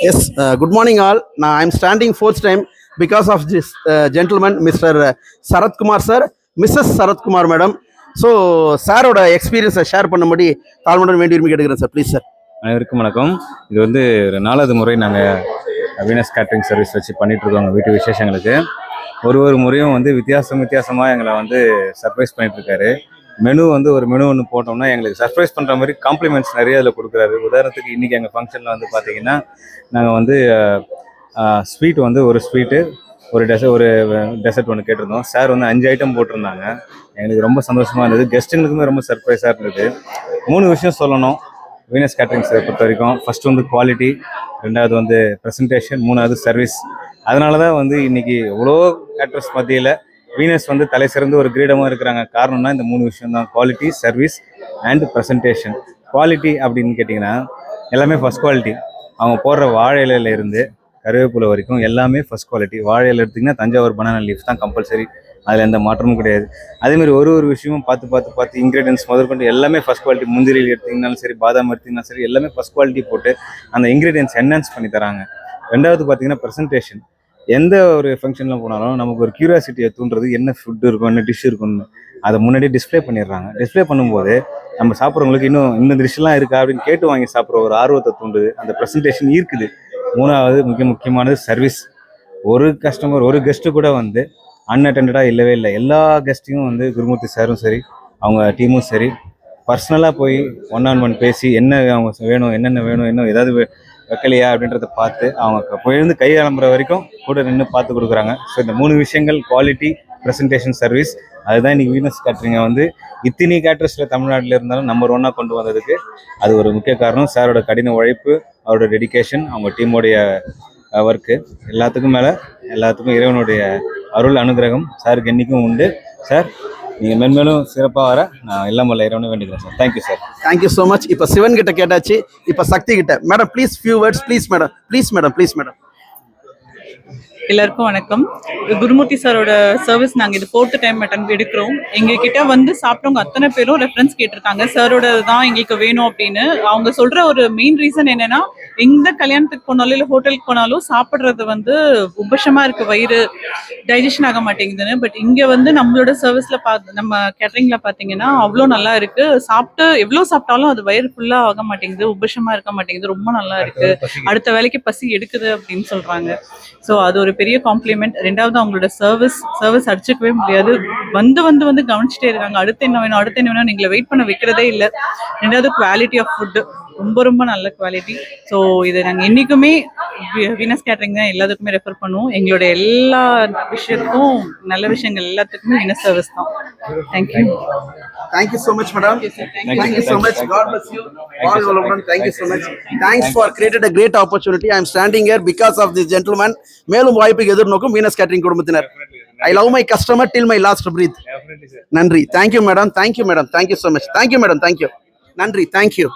Yes, good morning all. Now I'm standing fourth time because of this gentleman, Mr. Sarath Kumar sir, Mrs. Sarath Kumar madam. So, சாரோட எக்ஸ்பீரியன்ஸை share பண்ணும்படி தாழ்மையுடன் வேண்டி விரும்பி கேட்டுக்கிறேன் sir please sir. அனைவருக்கும் வணக்கம். இது வந்து ஒரு 4வது முறை நாங்கள் வீனஸ் கேட்ரிங் சர்வீஸ் வச்சு பண்ணிகிட்ருக்கோங்க வீட்டு விசேஷங்களுக்கு. ஒரு முறையும் வந்து வித்தியாசமாக எங்களை வந்து சர்ப்ரைஸ் பண்ணிகிட்ருக்காரு. மெனு வந்து ஒரு மெனு ஒன்று போட்டோம்னா எங்களுக்கு சர்ப்ரைஸ் பண்ணுற மாதிரி காம்ப்ளிமெண்ட்ஸ் நிறைய அதில் கொடுக்குறாரு. உதாரணத்துக்கு இன்றைக்கி எங்கள் ஃபங்க்ஷனில் வந்து பார்த்திங்கன்னா நாங்கள் வந்து ஸ்வீட் வந்து ஒரு ஸ்வீட்டு ஒரு டெசர்ட் ஒன்று கேட்டிருந்தோம். சார் வந்து 5 ஐட்டம் போட்டிருந்தாங்க. எங்களுக்கு ரொம்ப சந்தோஷமாக இருந்தது. கெஸ்ட்டுங்களுக்குமே ரொம்ப சர்ப்ரைஸாக இருந்தது. 3 விஷயம் சொல்லணும் வீனஸ் கேட்ரிங்ஸை பொறுத்த வரைக்கும். ஃபஸ்ட்டு வந்து குவாலிட்டி, 2வது வந்து ப்ரெசன்டேஷன், 3வது சர்வீஸ். அதனால தான் வந்து இன்றைக்கி எவ்வளோ கேட்ரஸ் மத்தியில் வீனஸ் வந்து தலை சிறந்து ஒரு கிரீடமாக இருக்கிறாங்க. காரணம்னா இந்த 3 விஷயம் தான், quality, service and presentation. Quality அப்படின்னு கேட்டிங்கன்னா எல்லாமே ஃபஸ்ட் குவாலிட்டி. அவங்க போடுற வாழை இலையிலேருந்து கருவேப்பிலை வரைக்கும் எல்லாமே ஃபஸ்ட் குவாலிட்டி. வாழை இலை எடுத்திங்கன்னா தஞ்சாவூர் பனானா லீஃப் தான் கம்பல்சரி, அதில் எந்த மாற்றமும் கிடையாது. அதேமாதிரி ஒரு விஷயமும் பார்த்து இன்க்ரீடியன்ஸ் முதற்கொண்டு எல்லாமே ஃபஸ்ட் குவாலிட்டி. முந்திரி எடுத்திங்கனாலும் சரி, பாதாம் எடுத்திங்கனாலும் சரி, எல்லாமே ஃபஸ்ட் குவாலிட்டி போட்டு அந்த இன்க்ரீடியன்ஸ் என்ஹான்ஸ் பண்ணி தராங்க. 2வது பார்த்திங்கன்னா ப்ரெசன்டேஷன். எந்த ஒரு ஃபங்க்ஷனில் போனாலும் நமக்கு ஒரு க்யூரியாசிட்டியை தூண்டுறது என்ன ஃபுட்டு இருக்கும், என்ன டிஷ் இருக்குன்னு அதை முன்னாடியே டிஸ்பிளே பண்ணிடுறாங்க. டிஸ்பிளே பண்ணும்போது நம்ம சாப்பிட்றவங்களுக்கு இன்னும் டிஷ்ஷெலாம் இருக்கா அப்படின்னு கேட்டு வாங்கி சாப்பிட்ற ஒரு ஆர்வத்தை தூண்டுது. அந்த ப்ரெசன்டேஷன் இருக்குது. 3வது முக்கியமானது சர்வீஸ். ஒரு கஸ்டமர் ஒரு கெஸ்ட்டு கூட வந்து அன்அட்டெண்டடாக இல்லவே இல்லை. எல்லா கெஸ்ட்டையும் வந்து குருமூர்த்தி சாரும் சரி, அவங்க டீமும் சரி, பர்சனலாக போய் 1-on-1 பேசி என்னென்ன வேணும் இன்னும் ஏதாவது வைக்கலையா அப்படின்றத பார்த்து அவங்க போயிருந்து கை கிளம்புற வரைக்கும் கூட நின்று பார்த்து கொடுக்குறாங்க. ஸோ இந்த 3 விஷயங்கள், குவாலிட்டி, ப்ரெசன்டேஷன், சர்வீஸ், அதுதான் இன்றைக்கி வீனஸ் கேட்ரிங்கை வந்து இத்தனை கேட்ரஸில் தமிழ்நாட்டில் இருந்தாலும் நம்பர் 1 கொண்டு வந்ததுக்கு அது ஒரு முக்கிய காரணம். சாரோட கடின உழைப்பு, அவரோட டெடிக்கேஷன், அவங்க டீமோடைய ஒர்க்கு, எல்லாத்துக்கும் இறைவனுடைய அருள் அனுகிரகம் சாருக்கு என்றைக்கும் உண்டு. சார் நீங்கள் மென்மேலும் சிறப்பாக வர நான் எல்லாம் வல்ல இறைவனை வேண்டிக்கிறேன் sir. Thank you sir. Thank you so much. இப்போ சிவன் கிட்ட கேட்டாச்சு, இப்போ சக்தி கிட்ட. Madam please few words please madam. எல்லாருக்கும் வணக்கம். குருமூர்த்தி சாரோட சர்வீஸ் நாங்கள் இது 4th டைம் எடுக்கிறோம். எங்ககிட்ட வந்து சாப்பிட்டவங்க அத்தனை பேரும் ரெஃபரன்ஸ் கேட்டிருக்காங்க, சாரோட தான் எங்களுக்கு வேணும் அப்படின்னு. அவங்க சொல்ற ஒரு மெயின் ரீசன் என்னன்னா, எந்த கல்யாணத்துக்கு போனாலும் இல்லை ஹோட்டலுக்கு போனாலும் சாப்பிட்றது வந்து உபசமா இருக்கு, வயிறு டைஜஷன் ஆக மாட்டேங்குதுன்னு. பட் இங்கே வந்து நம்மளோட சர்வீஸ்ல நம்ம கேட்டரிங்ல பார்த்தீங்கன்னா அவ்வளோ நல்லா இருக்கு. சாப்பிட்டு எவ்வளோ சாப்பிட்டாலும் அது வயிறு ஃபுல்லாக ஆக மாட்டேங்குது, உபசமா இருக்க மாட்டேங்குது, ரொம்ப நல்லா இருக்கு, அடுத்த வேலைக்கு பசி எடுக்குது அப்படின்னு சொல்றாங்க. ஸோ அது ஒரு பெரிய காம்ப்ளிமெண்ட். 2வது அவங்களோட சர்வீஸ் அடிச்சுக்கவே முடியாது. வந்து கவனிச்சுட்டே இருக்காங்க. அடுத்து என்ன வேணும் நீங்களை வெயிட் பண்ண வைக்கிறதே இல்லை. 2வது குவாலிட்டி ஆஃப் ஃபுட்டு ரொம்ப நல்ல குவாலிட்டி. ஸோ இது நாங்கள் என்றைக்குமே வீனஸ் கேட்ரிங் தான் எல்லாத்துக்குமே ரெஃபர் பண்ணுவோம். எங்களோட எல்லா விஷயத்துக்கும், நல்ல விஷயங்கள் எல்லாத்துக்குமே வீனஸ் சர்வீஸ் தான். Thank you so much, madam. Thank you so much. God bless you. All well. Thank you so much. Thanks for created a great opportunity. I am standing here because of this gentleman. மேலும் வாய்ப்புக்கு எதிர்நோக்கும் Venus catering குடும்பத்தினர். I love my customer till my last breath. நன்றி. Thank you, madam. Thank you so much. Thank you, madam. Thank you. நன்றி. Thank you.